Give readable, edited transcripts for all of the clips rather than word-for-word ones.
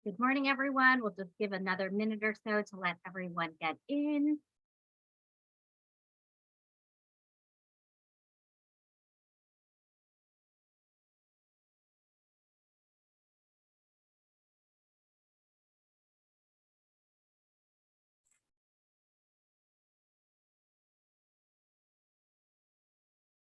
Good morning, everyone. We'll just give another minute or so to let everyone get in.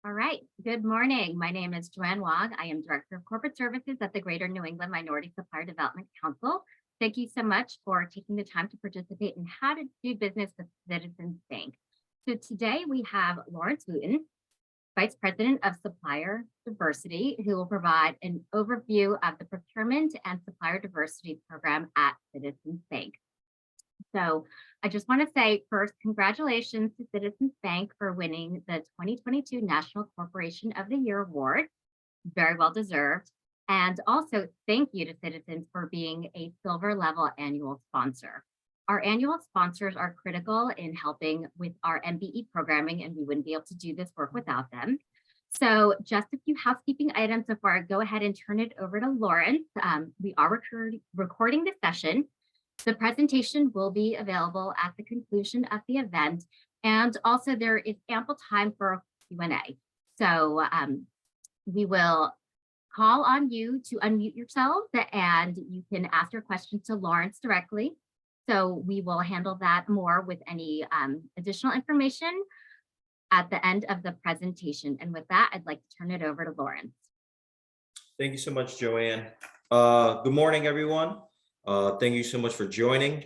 All right. Good morning. My name is Joanne Wong. I am Director of Corporate Services at the Greater New England Minority Supplier Development Council. Thank you so much for taking the time to participate in how to do business with Citizens Bank. So today we have Lawrence Wooten, Vice President of Supplier Diversity, who will provide an overview of the Procurement and Supplier Diversity Program at Citizens Bank. So I just want to say first, congratulations to Citizens Bank for winning the 2022 National Corporation of the Year Award. Very well deserved. And also thank you to Citizens for being a silver level annual sponsor. Our annual sponsors are critical in helping with our MBE programming, and we wouldn't be able to do this work without them. So just a few housekeeping items before I go ahead and turn it over to Lawrence. We are recording this session. The presentation will be available at the conclusion of the event. And also there is ample time for a Q&A. So we will call on you to unmute yourselves and you can ask your questions to Lawrence directly. So we will handle that more with any additional information at the end of the presentation. And with that, I'd like to turn it over to Lawrence. Thank you so much, Joanne. Good morning, everyone. Thank you so much for joining.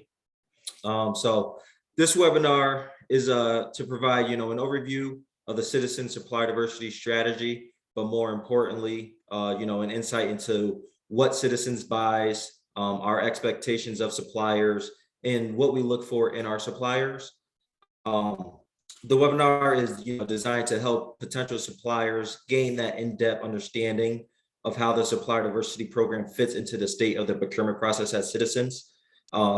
So this webinar is to provide, an overview of the Citizen Supply Diversity Strategy, but more importantly, an insight into what Citizens buys, our expectations of suppliers, and what we look for in our suppliers. The webinar is designed to help potential suppliers gain that in-depth understanding of how the supplier diversity program fits into the state of the procurement process at Citizens.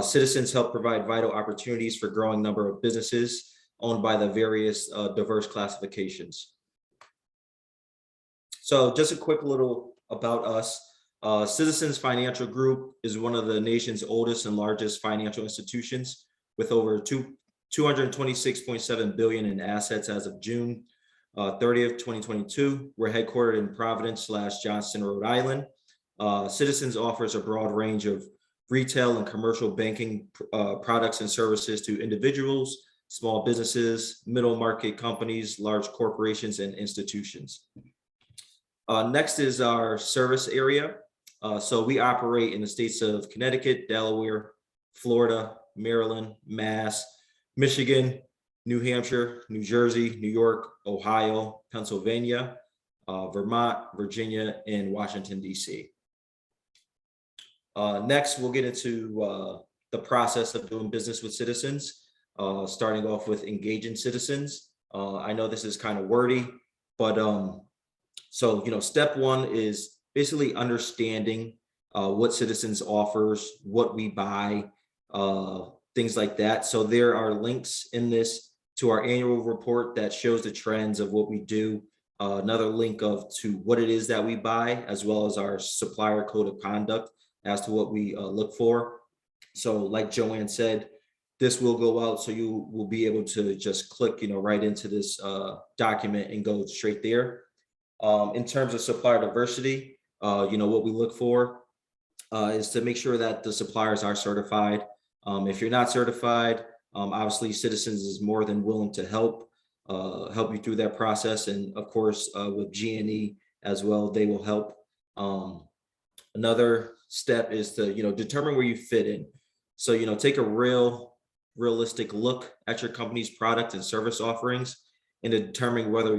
Citizens help provide vital opportunities for growing number of businesses owned by the various diverse classifications. So just a quick little about us. Citizens Financial Group is one of the nation's oldest and largest financial institutions with over 226.7 billion in assets as of June 30th, 2022. We're headquartered in Providence / Johnston, Rhode Island. Citizens offers a broad range of retail and commercial banking products and services to individuals, small businesses, middle market companies, large corporations, and institutions. Next is our service area. So we operate in the states of Connecticut, Delaware, Florida, Maryland, Mass, Michigan, New Hampshire, New Jersey, New York, Ohio, Pennsylvania, Vermont, Virginia, and Washington, D.C. Next, we'll get into the process of doing business with Citizens, starting off with engaging Citizens. I know this is kind of wordy, but so, step one is basically understanding what Citizens offers, what we buy, things like that. So there are links in this to our annual report that shows the trends of what we do. Another link to what it is that we buy, as well as our supplier code of conduct as to what we look for. So like Joanne said, this will go out, so you will be able to just click, right into this document and go straight there. In terms of supplier diversity, what we look for is to make sure that the suppliers are certified. If you're not certified, obviously Citizens is more than willing to help you through that process. And of course, with G&E as well, they will help. Another step is to, determine where you fit in. So, take a realistic look at your company's product and service offerings and determine whether,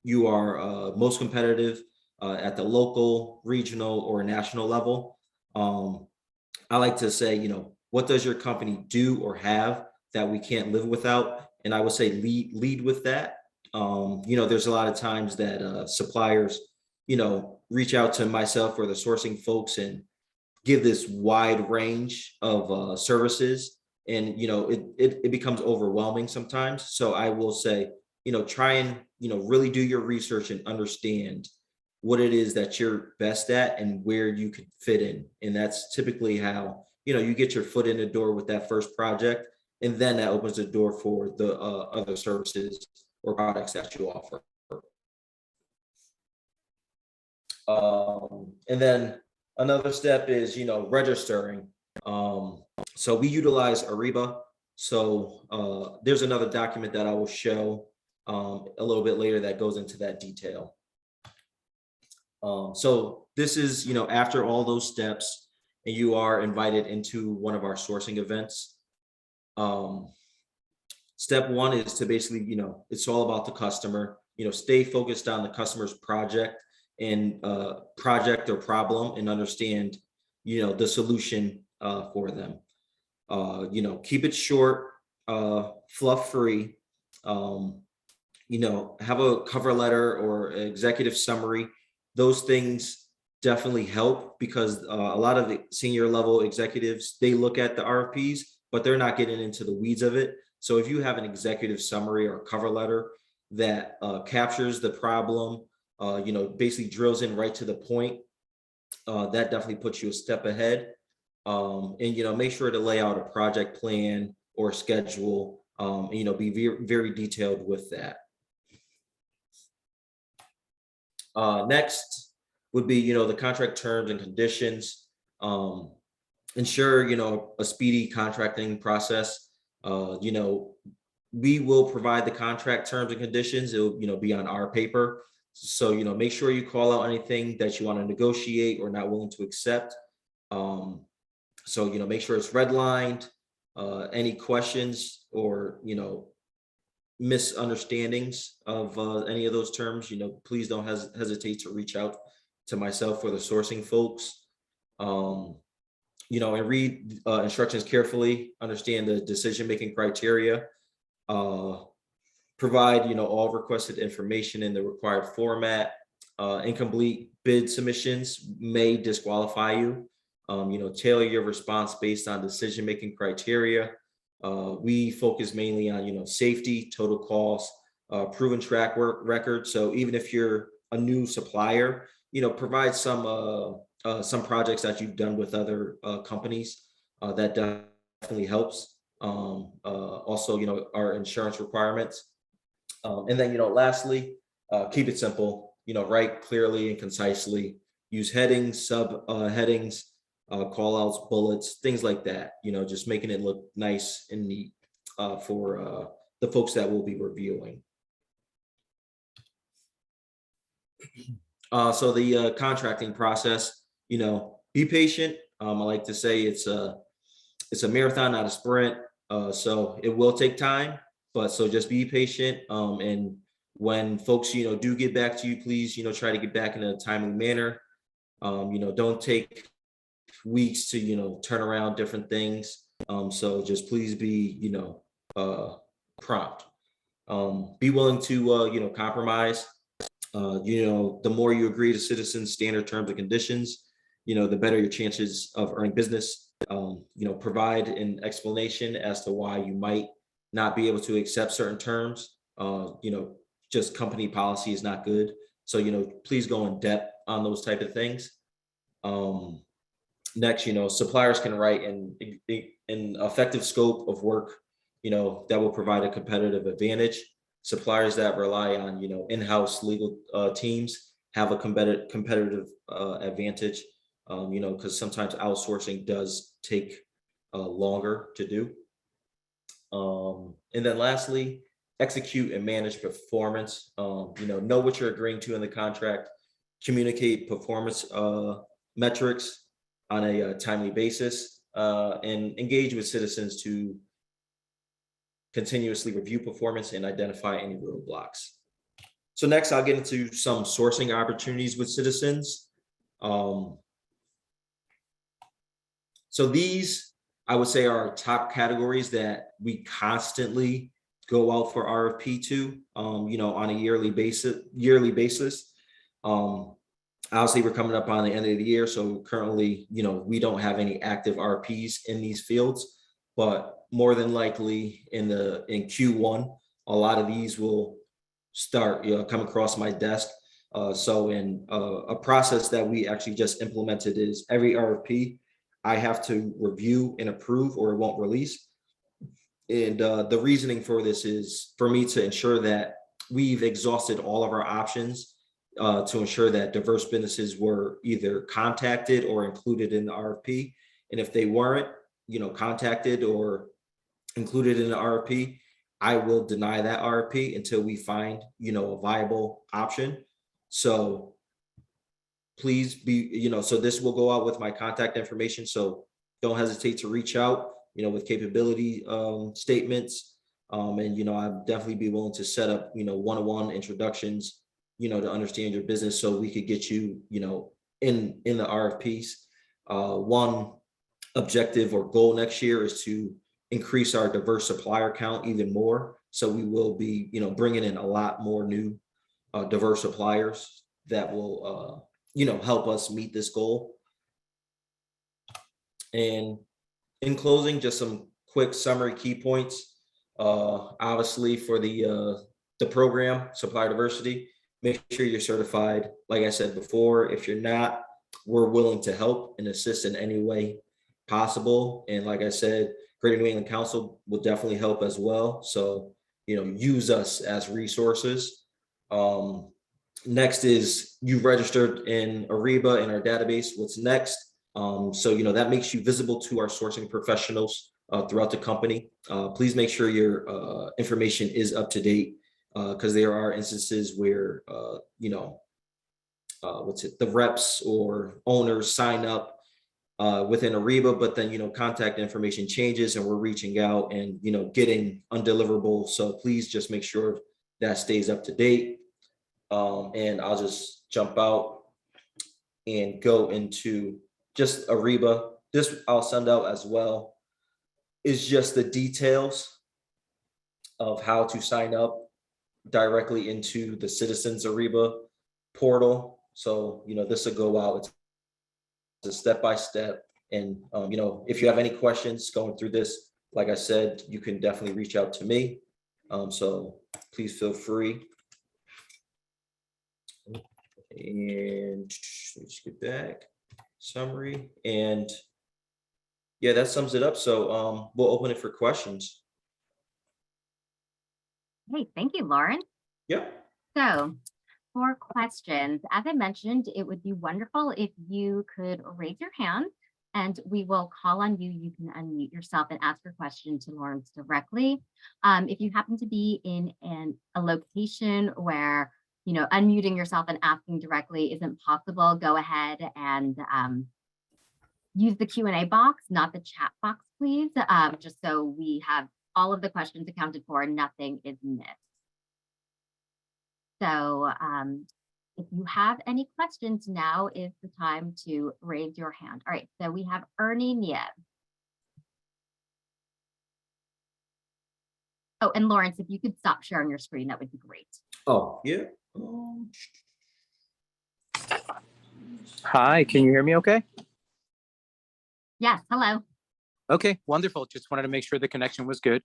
you are most competitive at the local, regional, or national level. I like to say, what does your company do or have that we can't live without? And I would say lead with that. There's a lot of times that suppliers, reach out to myself or the sourcing folks and give this wide range of services. And, it becomes overwhelming sometimes. So I will say, try and, really do your research and understand what it is that you're best at and where you could fit in. And that's typically how, you get your foot in the door with that first project. And then that opens the door for the other services or products that you offer. And then another step is, registering. So we utilize Ariba. So there's another document that I will show a little bit later that goes into that detail. So this is, after all those steps, and you are invited into one of our sourcing events. Step one is to basically, it's all about the customer, stay focused on the customer's project and project or problem, and understand, the solution for them. Keep it short, fluff free. Have a cover letter or executive summary. Those things definitely help, because a lot of the senior level executives, they look at the RFPs, but they're not getting into the weeds of it. So if you have an executive summary or cover letter that captures the problem, basically drills in right to the point, that definitely puts you a step ahead. And make sure to lay out a project plan or schedule, be very, very detailed with that. Next would be, the contract terms and conditions. Ensure, a speedy contracting process. We will provide the contract terms and conditions. It'll, be on our paper. So, make sure you call out anything that you want to negotiate or not willing to accept. So, make sure it's redlined. Any questions or, misunderstandings of any of those terms, please don't hesitate to reach out to myself or the sourcing folks. And read instructions carefully, understand the decision-making criteria, provide, all requested information in the required format. Incomplete bid submissions may disqualify you. Tailor your response based on decision-making criteria. We focus mainly on, safety, total cost, proven track record. So even if you're a new supplier, provide some projects that you've done with other companies. That definitely helps. Also, our insurance requirements. And then, lastly, keep it simple, write clearly and concisely, use headings, sub headings, call outs, bullets, things like that, just making it look nice and neat for the folks that will be reviewing. So the contracting process, be patient. I like to say it's a marathon, not a sprint. So it will take time, but so just be patient. And when folks, do get back to you, please, try to get back in a timely manner. Don't take weeks to, turn around different things. So just please be, prompt. Be willing to, compromise. The more you agree to citizens' standard terms and conditions, the better your chances of earning business. Provide an explanation as to why you might not be able to accept certain terms. Just company policy is not good. So, please go in depth on those type of things. Next, suppliers can write an effective scope of work, that will provide a competitive advantage. Suppliers that rely on, in-house legal teams have a competitive advantage, because sometimes outsourcing does take longer to do. And then lastly, execute and manage performance. Know what you're agreeing to in the contract, communicate performance metrics on a timely basis, and engage with citizens to continuously review performance and identify any roadblocks. So next, I'll get into some sourcing opportunities with citizens. So these, I would say, are top categories that we constantly go out for RFP to, on a yearly basis. Obviously, we're coming up on the end of the year, so currently, we don't have any active RFPs in these fields, but more than likely in Q1, a lot of these will start, come across my desk. So in a process that we actually just implemented is every RFP, I have to review and approve or it won't release. And the reasoning for this is for me to ensure that we've exhausted all of our options to ensure that diverse businesses were either contacted or included in the RFP. And if they weren't, contacted or included in the RFP, I will deny that RFP until we find, a viable option. So please be, so this will go out with my contact information. So don't hesitate to reach out, with capability statements. And, I'd definitely be willing to set up, one-on-one introductions, to understand your business so we could get you, in the RFPs. One objective or goal next year is to increase our diverse supplier count even more. So we will be, bringing in a lot more new diverse suppliers that will, help us meet this goal. And in closing, just some quick summary key points. Obviously for the program, supplier diversity, make sure you're certified. Like I said before, if you're not, we're willing to help and assist in any way possible. And like I said, Greater New England Council will definitely help as well. So, use us as resources. Next is you registered in Ariba in our database. What's next? So, that makes you visible to our sourcing professionals throughout the company. Please make sure your information is up to date because there are instances where, the reps or owners sign up within Ariba, but then, contact information changes and we're reaching out and, getting undeliverable. So please just make sure that stays up to date. And I'll just jump out and go into just Ariba. This I'll send out as well is just the details of how to sign up directly into the Citizens Ariba portal. So, this will go out. It's a step-by-step. And, if you have any questions going through this, like I said, you can definitely reach out to me. So please feel free. And let's get back summary. And yeah, that sums it up. So we'll open it for questions. Hey, thank you, Lauren. Yeah. So for questions, as I mentioned, it would be wonderful if you could raise your hand and we will call on you. You can unmute yourself and ask your question to Lawrence directly. If you happen to be in a location where, unmuting yourself and asking directly isn't possible, go ahead and use the Q&A box, not the chat box, please, just so we have all of the questions accounted for and nothing is missed. So if you have any questions, now is the time to raise your hand. All right, so we have Ernie Niev. Oh, and Lawrence, if you could stop sharing your screen, that would be great. Oh, yeah. Hi, can you hear me okay? Yes, hello. Okay, wonderful. Just wanted to make sure the connection was good.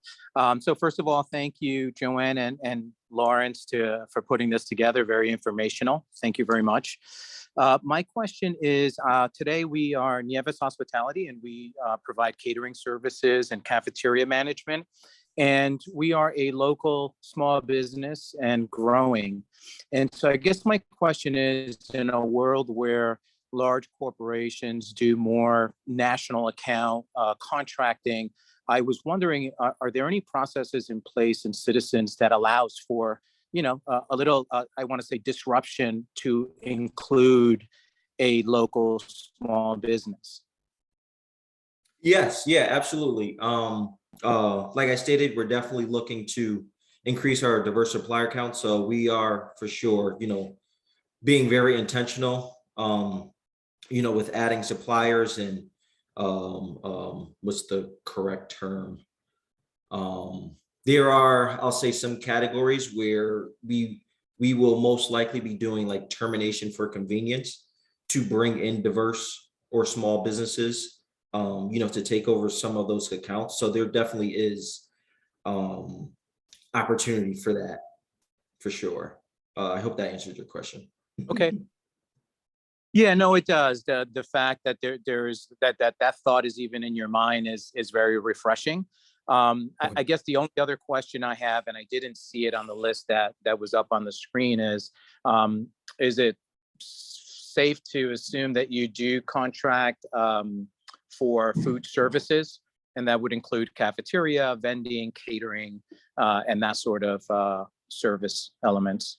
So first of all, thank you, Joanne and Lawrence for putting this together. Very informational. Thank you very much. My question is, today we are Nieves Hospitality and we provide catering services and cafeteria management. And we are a local small business and growing. And so I guess my question is, in a world where large corporations do more national account contracting, I was wondering, are there any processes in place in Citizens that allows for, a little, I want to say, disruption to include a local small business? Yes, yeah, absolutely. Like I stated, we're definitely looking to increase our diverse supplier count. So we are for sure, being very intentional, with adding suppliers and what's the correct term? There are, I'll say, some categories where we will most likely be doing like termination for convenience to bring in diverse or small businesses, to take over some of those accounts. So there definitely is opportunity for that, for sure. I hope that answered your question. Okay. Yeah, no, it does. The fact that there's that thought is even in your mind is very refreshing. I guess the only other question I have, and I didn't see it on the list that was up on the screen, is it safe to assume that you do contract for food services, and that would include cafeteria, vending, catering, and that sort of service elements?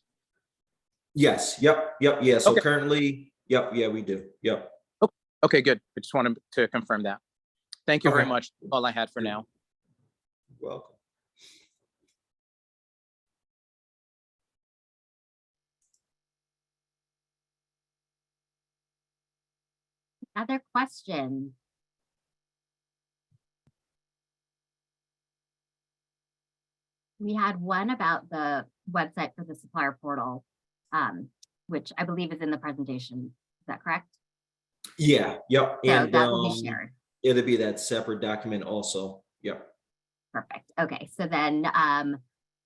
Yes, yep, yeah. So Okay. currently, yep, yeah, we do, yep. Okay, good. I just wanted to confirm that. Thank you very Okay. much. All I had for now. Welcome. Other questions? We had one about the website for the supplier portal, which I believe is in the presentation. Is that correct? Yeah, yep, So and that will be shared. it'll be that separate document also, yep. Perfect. Okay, so then,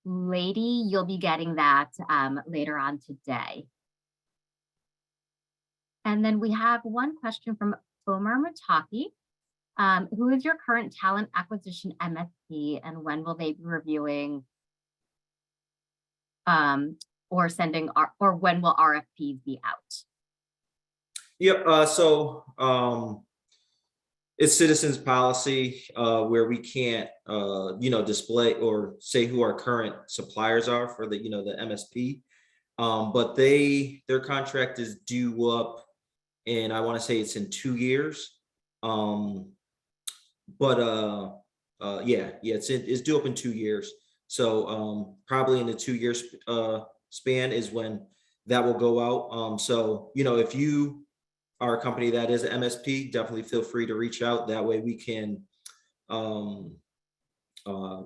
Lady, you'll be getting that later on today. And then we have one question from Omar Mataki. Who is your current talent acquisition MSP, and when will they be reviewing or sending or when will RFPs be out? Yep, so it's citizens policy where we can't display or say who our current suppliers are for the the MSP. But their contract is due up, and I want to say it's in 2 years. It's due up in 2 years. So probably in the 2 years span is when that will go out. So if you are a company that is an MSP, definitely feel free to reach out. That way we can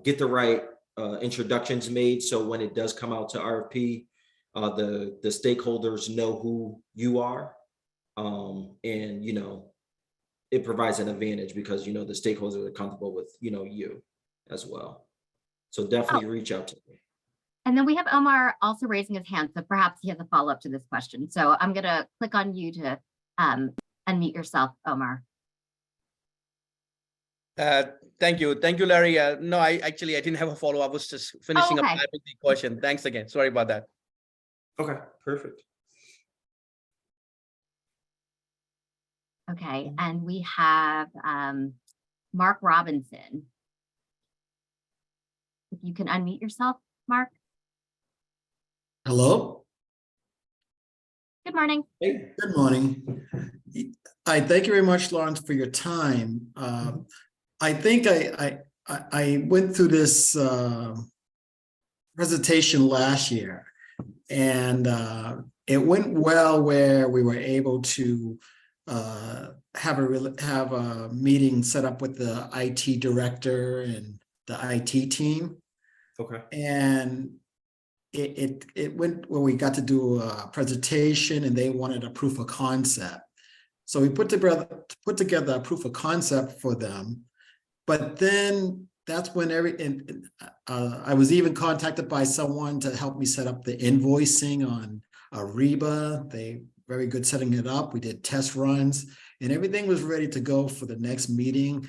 get the right introductions made. So when it does come out to RFP, the stakeholders know who you are, and it provides an advantage because the stakeholders are comfortable with you as well. So definitely reach out to me. And then we have Omar also raising his hand, so perhaps he has a follow-up to this question. So I'm going to click on you to unmute yourself, Omar. Thank you, Larry. No, I didn't have a follow-up. I was just finishing up typing the question. Thanks again. Sorry about that. Okay, perfect. Okay, and we have Mark Robinson. If you can unmute yourself, Mark. Hello. Good morning. Hey. Good morning. I thank you very much, Lawrence, for your time. I think I went through this presentation last year, and it went well where we were able to have a meeting set up with the IT director and the IT team. Okay. And it went where we got to do a presentation, and they wanted a proof of concept. So we put together a proof of concept for them. But then that's when I was even contacted by someone to help me set up the invoicing on Ariba. They very good setting it up. We did test runs, and everything was ready to go for the next meeting.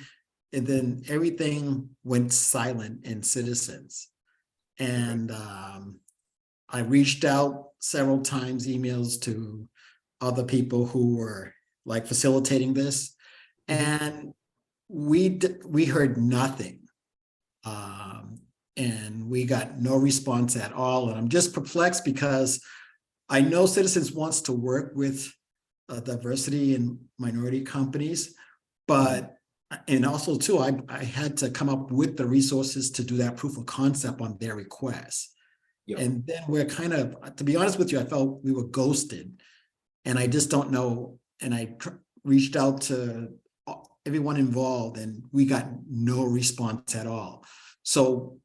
And then everything went silent in Citizens. And I reached out several times, emails to other people who were like facilitating this, and we heard nothing. And we got no response at all. And I'm just perplexed because I know Citizens wants to work with diversity and minority companies, but and also too, I had to come up with the resources to do that proof of concept on their request. Yep. And then we're kind of, to be honest with you, I felt we were ghosted, and I just don't know. And I reached out to everyone involved, and we got no response at all. So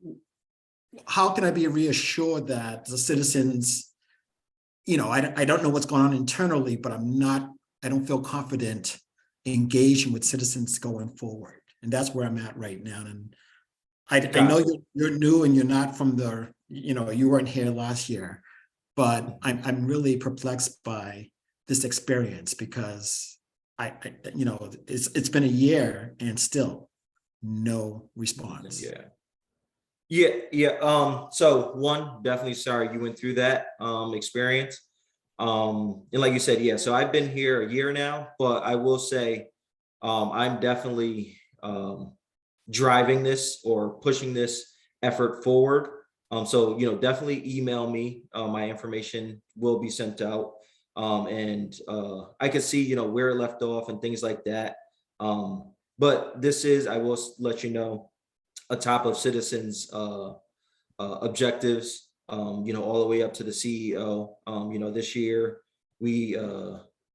how can I be reassured that the Citizens, I don't know what's going on internally, but I don't feel confident engaging with Citizens going forward. And that's where I'm at right now. And I know you're new and you're not from you weren't here last year, but I'm really perplexed by this experience because it's been a year and still no response. Yeah. Yeah. So one, definitely sorry you went through that experience. And like you said, yeah, so I've been here a year now, but I will say I'm definitely driving this or pushing this effort forward. So definitely email me. My information will be sent out. And I can see, where it left off and things like that. But this is, I will let you know, atop of citizens objectives, all the way up to the CEO. This year we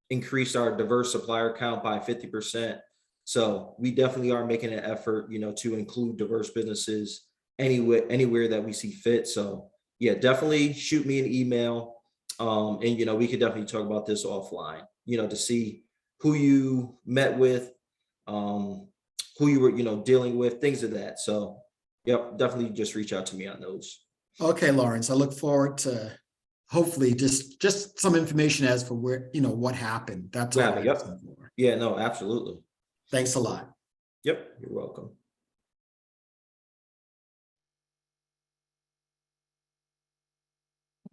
increased our diverse supplier count by 50%. So we definitely are making an effort, to include diverse businesses anywhere that we see fit. So yeah, definitely shoot me an email. And we could definitely talk about this offline, to see who you met with, who you were, dealing with, things of that. So yep, definitely just reach out to me on those. Okay, Lawrence, I look forward to hopefully just some information as for where, what happened. That's all. Yeah, I'm yep. asking for. Yeah, no, absolutely. Thanks a lot. Yep, you're welcome.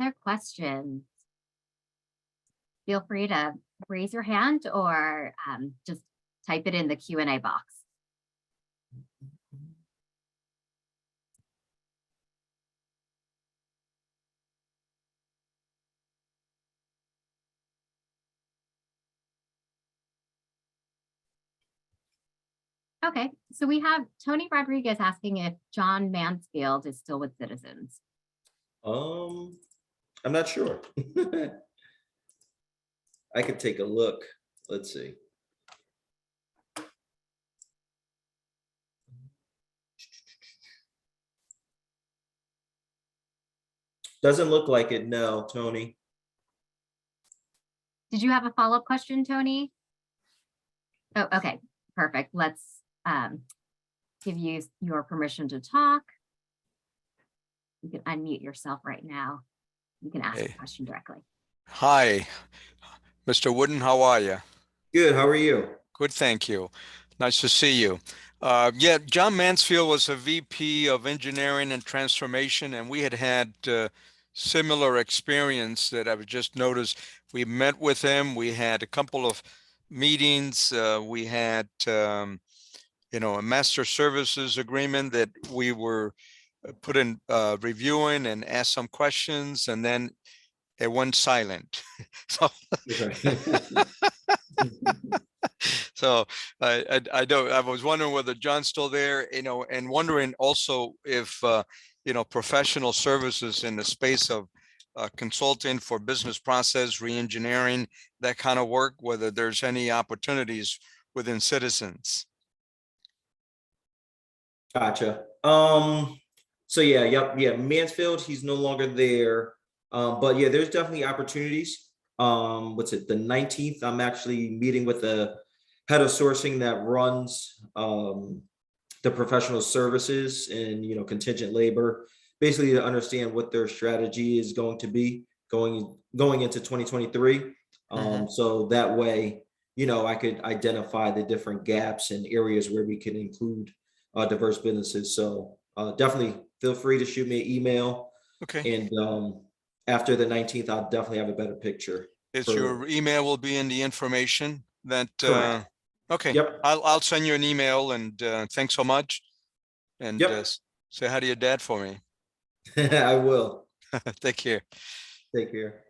Other questions? Feel free to raise your hand or just type it in the Q&A box. Okay, so we have Tony Rodriguez asking if John Mansfield is still with Citizens. I'm not sure. I could take a look. Let's see. Doesn't look like it, no, Tony. Did you have a follow-up question, Tony? Oh, okay, perfect. Let's give you your permission to talk. You can unmute yourself right now. You can ask a question directly. Hi, Mr. Wooden, how are you? Good, how are you? Good, thank you. Nice to see you. Yeah, John Mansfield was a VP of Engineering and Transformation, and we had similar experience that I've just noticed. We met with him. We had a couple of meetings. We had, a master services agreement that we were reviewing and asked some questions, and then it went silent. So, so I was wondering whether John's still there, and wondering also if, professional services in the space of consulting for business process, re-engineering, that kind of work, whether there's any opportunities within Citizens. Gotcha. So yeah, Mansfield, he's no longer there. But yeah, there's definitely opportunities. What's it, the 19th, I'm actually meeting with the head of sourcing that runs the professional services and contingent labor, basically to understand what their strategy is going to be going into 2023. So that way, I could identify the different gaps and areas where we can include diverse businesses. So definitely feel free to shoot me an email. Okay. And after the 19th, I'll definitely have a better picture. Your email will be in the information that, okay. Yep. I'll send you an email, and thanks so much. And say hi to your dad for me. I will. Take care. Take care.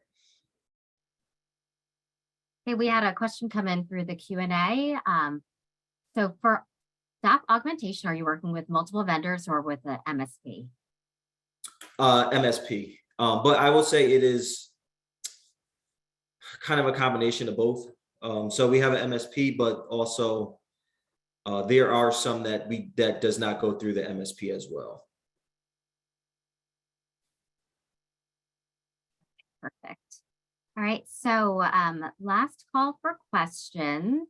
Okay, we had a question come in through the Q&A. So for staff augmentation, are you working with multiple vendors or with the MSP? MSP. But I will say it is kind of a combination of both. So we have an MSP, but also there are some that does not go through the MSP as well. Perfect. All right, so last call for questions.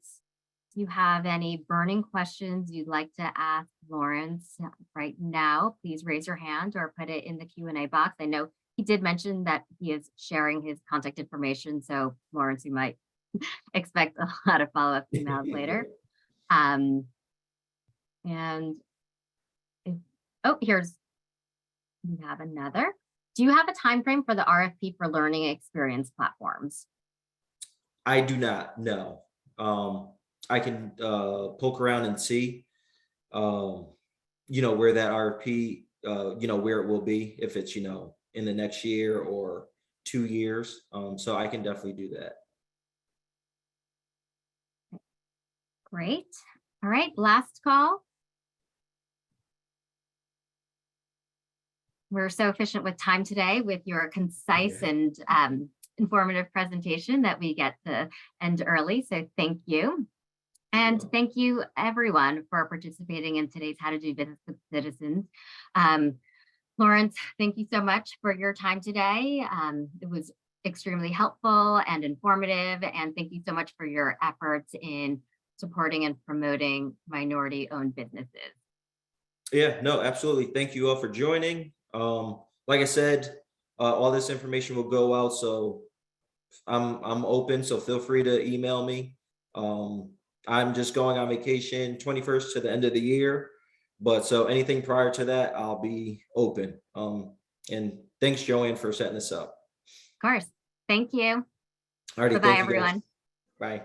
If you have any burning questions you'd like to ask Lawrence right now, please raise your hand or put it in the Q&A box. I know He did mention that he is sharing his contact information, so Lawrence, you might expect a lot of follow-up emails later. And oh, here's, we have another. Do you have a time frame for the RFP for learning experience platforms? I do not know. I can poke around and see, where that RFP, where it will be, if it's, in the next year or 2 years. So I can definitely do that. Great. All right, last call. We're so efficient with time today with your concise and informative presentation that we get to end early. So thank you. And thank you everyone for participating in today's How to Do Business with Citizens. Lawrence, thank you so much for your time today. It was extremely helpful and informative. And thank you so much for your efforts in supporting and promoting minority-owned businesses. Yeah, no, absolutely. Thank you all for joining. Like I said, all this information will go out, so I'm open, so feel free to email me. I'm just going on vacation 21st to the end of the year, but so anything prior to that, I'll be open. And thanks, Joanne, for setting this up. Of course. Thank you. Alrighty, Bye-bye, thank you guys. everyone. Bye.